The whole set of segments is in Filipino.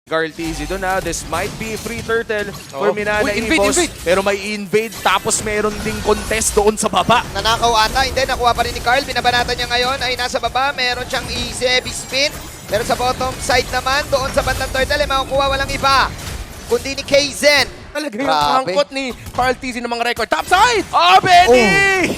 Carl TZ doon na. This might be free turtle for Oh. Minana Uy, invade, Evos. invade. Pero may invade tapos meron ding contest doon sa baba. Nanakaw ata, hindi, nakuha pa rin ni Carl. Binabanatan niya ngayon ay nasa baba. Meron siyang easy heavy spin. Pero sa bottom side naman, doon sa bandang turtle, ay makukuha walang iba. Kundi ni Kaizen. Talaga yung Grabe. hangkot ni Carl TZ ng mga record. Topside! Oh, Benny!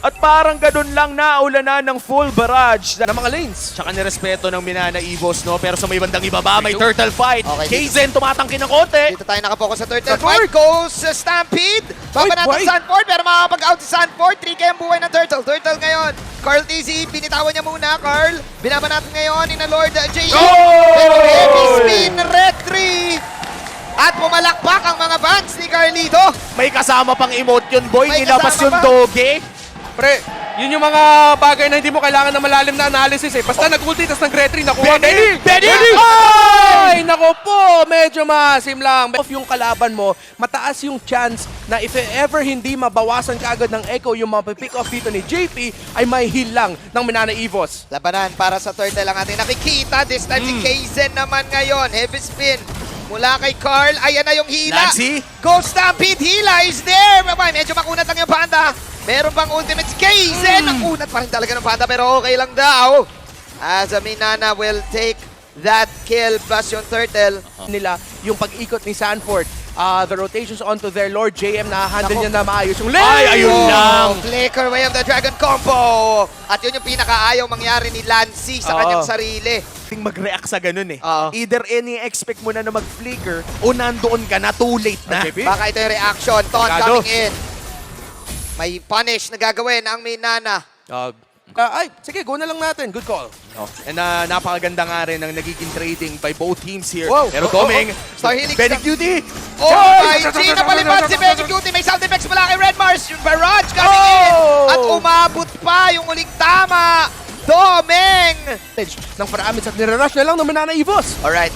At parang ganun lang naulanan ng full barrage Ng mga lanes. Tsaka nirespeto ng Minana Evos, no? Pero sa may bandang ibaba, may turtle fight. Okay, Kaizen tumatangki ng konti. Dito tayo nakapokus sa turtle Sanford! fight. Goes Stampede. Babanatan Wait, wait. Sanford, pero makakapag-out si Sanford. 3K ang buhay ng turtle. Turtle ngayon. Carl TZ, binitawan niya muna. Carl, binabanatan ngayon ni na Lord J. Goal! Pero heavy spin, red 3. At pumalakpak ang mga bands ni Carlito. May kasama pang emote yun, boy. May Nilabas kasama yung pa. doge. Pre, yun yung mga bagay na hindi mo kailangan ng malalim na analysis eh. Basta nag-ulti, tapos nag-retry, nakuha. Benny! Benny! Ay! Naku po! Medyo maasim lang. Off yung kalaban mo, mataas yung chance na if ever hindi mabawasan kaagad ng Echo yung mapipick off dito ni JP, ay may heal lang ng Minana Evos. Labanan para sa turtle ang ating nakikita. This time si Kaizen naman ngayon. Heavy spin. Mula kay Carl, ayan na yung hila. Lancy? Ghost Stampede, hila is there. Babay, medyo makunat lang yung panda. Meron pang ultimate si Kaizen. Makunat pa rin talaga ng panda pero okay lang daw. As Minana will take that kill plus yung turtle. Nila yung pag-ikot ni Sanford. The rotations onto their Lord JM na handle Nako. niya na maayos. Yung lane! Ay, ayun lang. Flicker Way of the Dragon combo. At yun yung pinakaayaw mangyari ni Lancy sa Oo. kanyang sarili. Ting mag-react sa ganun eh. Oo. Either expect mo na mag-flicker o nandoon ka na, too late na. JP? Baka ito yung reaction. Taunt Delikado. coming in. May punish na gagawin ang Minana. Ay, sige, go na lang natin. Good call. No. And napakaganda nga rin ng nagiging trading by both teams here. Wow. Pero Oh, Doming, Star Helix Benny na- Cutie! Oh, my G! Napalipad si Benny Cutie. May sound effects mula kay Red Mars. Yung barrage coming in. Oh! At umabot pa yung uling tama. Domeng! Ng Paramis at nirarush na lang ng Minana Evos. Alright.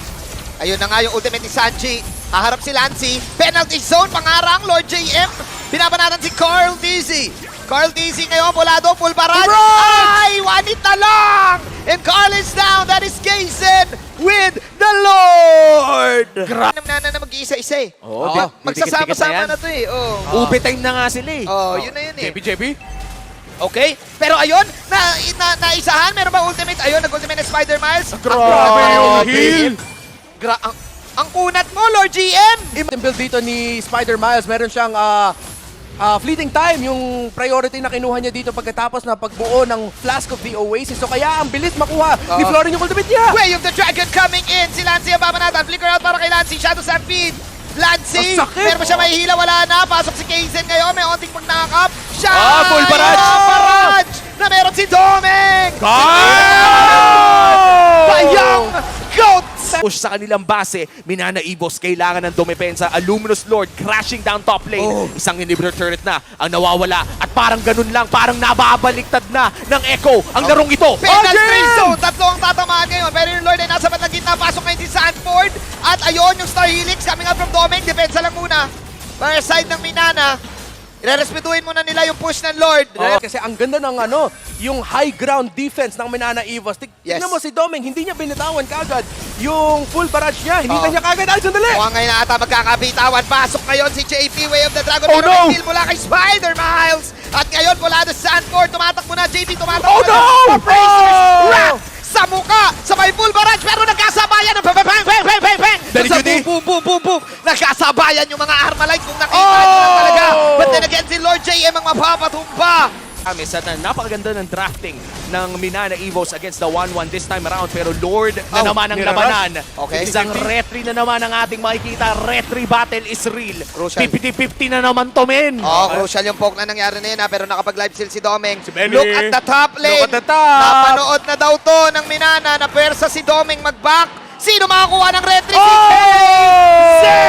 Ayun na nga yung ultimate ni Sanji. Haharap si Lancy. Penalty zone, pangarang Lord JM. Binabanatan si Carl TZ. Carl TZ ngayon, volado, full barrage. Ay, one hit na lang! And Carl is down. That is Kaizen with the Lord! Grabe na mag-iisa-isa eh. Oo, Magsasama-sama na to eh. Oh. Ube time na nga sila eh. Oh, yun na yun eh. JP? Okay, pero ayun, naisahan, meron ba ultimate? Ayun, nag-ultimate na Spider Miles. Grabe yung heal! Ang kunat mo, Lord GM! Yung build dito ni Spider Miles, meron siyang fleeting time, yung priority na kinuha niya dito pagkatapos na pagbuo ng Flask of the Oasis. So kaya ang bilis makuha ni Florin yung ultimate niya! Way of the Dragon coming in! Si Lancy ang babanatan. Flicker out para kay Lancy. Shadow Stampede. Lancy! Ang sakit! Meron pa siya mahihila, wala na. Pasok si Kaizen ngayon. May onting pag-knock-up. Full barrage! Barrage! Na meron si Domeng! Bayang Goat! Push sa kanilang base, Minana Evos kailangan ng dumepensa. A Luminous Lord crashing down top lane. Isang inhibitor turret na ang nawawala. At parang ganun lang, parang nababaliktad na ng Echo ang larong ito. Penal free zone! Tatlo ang tatamaan ngayon. Pero yung Lord ay nasa bandang gitna. Pasok ngayon si Sanford. At ayun, yung Star Helix coming out from Domeng. Depensa lang muna. Para side ng Minana. Irerespetuhin muna nila yung push ng Lord. Kasi ang ganda ng yung high ground defense ng Minana Evos. Yes. Tignan mo si Domeng, hindi niya binitawan kagad yung full barrage niya. Hinita niya kagad. Ay, sandali! Mukhang ngayon na ata magkakabitawan. Pasok ngayon si JP, Way of the Dragon. Oh, Pero no! may steal mula kay Spider Miles. At ngayon mula na Sanford. Tumatakbo na JP. Tumatakbo Oh, na. no! Bracers! Oh! Wrap sa muka. Sa may full barrage. Pero nagkasabayan ng bang, bang, bang, bang, bang, bang. Very Sa good, eh. boom, boom, boom, boom, boom. Nagkasabayan yung mga Armalite kung nakita nyo lang talaga. But then again, si Lord JM ang mapapatumba. Amis at napakaganda ng drafting ng Minana Evos against the 1-1 this time around. Pero Lord na naman ang nirarush. labanan. Okay. Isang retry na naman ang ating makikita. Retry battle is real. Crucial. 50-50 na naman to, men. Oh, crucial yung poke na nangyari na yun ha, pero nakapag-live steal si Domeng. Benny. Look at the top lane. Look at the top. Napanood na daw to ng Minana na pwersa si Domeng mag-back. Sino makakuha ng retry? Si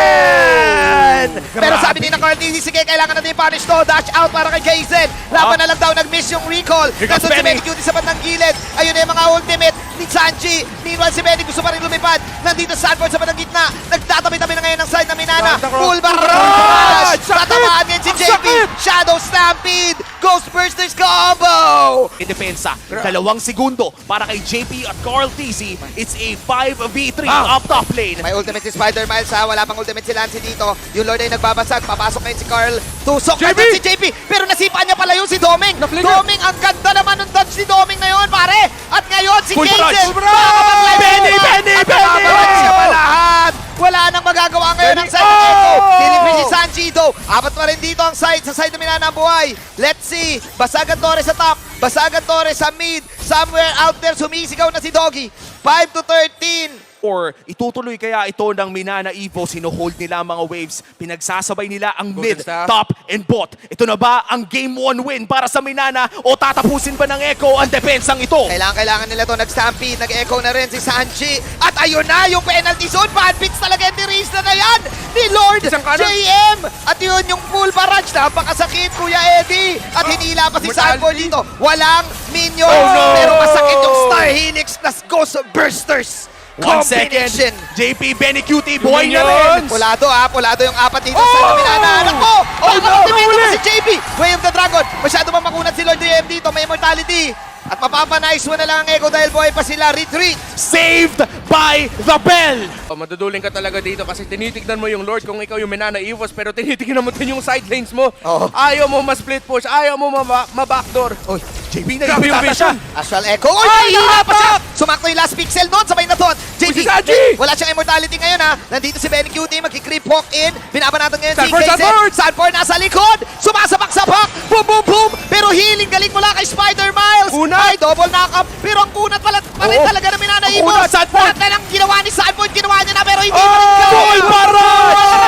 Kaizen! Pero sabi ni na Carl TZ, sige, kailangan natin i-punish to. Dash out para kay Kaizen. Laban na lang daw, nag-miss yung recall. Here comes Nandun si Benny. Benny Cutie sa bandang gilid. Ayun na yung mga ultimate ni Sanji. Meanwhile, si Benny gusto pa rin lumipad. Nandito Sanford sa bandang gitna. Nagtatabi-tabi na ngayon ng side ng Minana. Santa Cruz. Full barrage! Sakit! Tatamaan ngayon si Ang JP. sakit! Shadow Stampede. Ghostbusters combo! Depensa, 2 segundo para kay JP at Carl TZ. It's a 5v3 Ah. up top lane. May ultimate si Spider-Miles ha. Wala pang ultimate si Lancy dito. Yung Lord ay nagbabasag. Papasok ngayon si Carl. Tusok JP! agad si JP. Pero nasipaan niya pala yung si Doming. Na-flicker. Doming, ang ganda naman ng dodge ni Doming na yun, pare. At ngayon si Full barrage. Kazel. Full barrage. Benny, Benny, At Benny! nakabalik siya pa lahat. Wala nang magagawa ngayon ang Benny. side ng Echo. Oh! Nilipin si Sanjido. Apat pa rin dito ang side. Sa side na Minana ang buhay. Let's see. Basagan Torres sa top. Basagan Torres sa mid. Somewhere out there, sumisigaw na si Doggy. 5-13. Or itutuloy kaya ito ng Minana Evo, sinuhold nila ang mga waves, pinagsasabay nila ang Golden mid, Staff. top, and bot. Ito na ba ang game 1 win para sa Minana o tatapusin ba ng Echo ang depensang ito? Kailangan nila to nag-stampede, nag-echo na rin si Sanji. At ayun na, yung penalty zone, bad beats talaga yung dirist na yan ni Lord Isang kanan. JM. At yun yung full barrage, napakasakit Kuya Eddie. At hinila pa si Sanford dito. Walang minion, Oh, no! pero masakit yung Star Helix na Ghost Bursters. 1 second, Combination. JP, Benny Cutie, buhay na rin! Minions! Pulado pulado yung apat dito Oh! sa Minana. Anak ko! Oh, no! Nakakapit si JP! Way of the Dragon! Masyado bang makunat si Lord JM dito? May immortality! At mapapanice mo na lang ang Echo dahil buhay pa sila. Retreat! Saved by the bell! Maduduling ka talaga dito kasi tinitignan mo yung Lord kung ikaw yung Minana Evos pero tinitignan mo din yung side lanes mo. Oo. Ayaw mo ma-split push, ayaw mo ma-backdoor. Uy, JP, Grabe yung nagpitata vision. siya! Astral Echo. Uy, Ay, hihila pa siya! nakatak! Sumakto yung last pixel doon. Sabay na doon. JP, Uy, si Sanji! wala siyang immortality ngayon ha. Nandito si Benny Cutie. Magki-creep walk in. Binabanatan ngayon si Sanford, KZ. Sanford! Sanford nasa likod. Sumasapak-sapak. Boom, boom, boom. Pero healing galing mula kay Spider-Miles. Kunat! Ay, double knock-up. Pero ang kunat pala rin Oo. talaga ng Minana Ang Evos. kunat, Sanford! Lahat na lang ginawa ni Sanford. Ginawa niya na pero hindi Oh! pa rin kaya. Full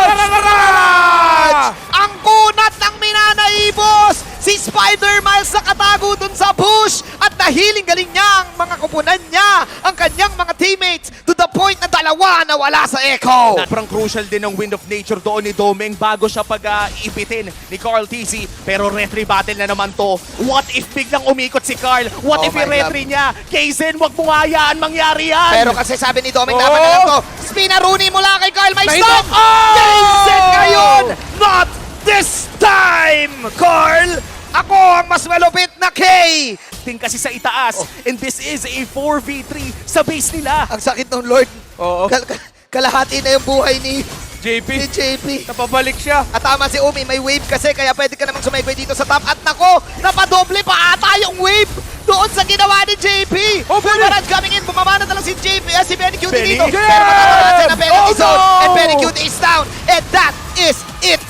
barrage! Ang kunat ng Minana Evos! Si Spider-Miles nakatago dun sa bush at nahiling galing niya ang mga kupunan niya, ang kanyang mga teammates to the point na dalawa na wala sa Echo. Sobrang crucial din ang Wind of Nature doon ni Doming bago siya pag-ipitin ni Carl TZ. Pero retry battle na naman to. What if biglang umikot si Carl? What Oh if my i-retry niya? Kaizen, wag mo hayaan mangyari yan! Pero kasi sabi ni Doming, Oh! dapat na lang to. Spinaruni mula kay Carl, may Nahintay. stop! Oh! Jason ngayon! Not this time, Carl! Ako ang mas malupit na K! Ting kasi sa itaas. And this is a 4v3 sa base nila. Ang sakit ng Lord. Oo. Kalahati na yung buhay ni JP, JP. napabalik siya. At tama si Umi, may wave kasi kaya pwede ka namang sumaybay dito sa top. At nako, napadoble pa ata yung wave doon sa ginawa ni JP. Oh, Benny! Bumarad coming in, bumamana na lang si JP, si Benny Cutie Benny! dito. Yeah! Pero matatamaan siya ng penalty Oh, zone. no! And Benny Cutie is down. And that is it.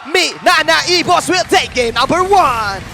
Minana Evos will take game number 1.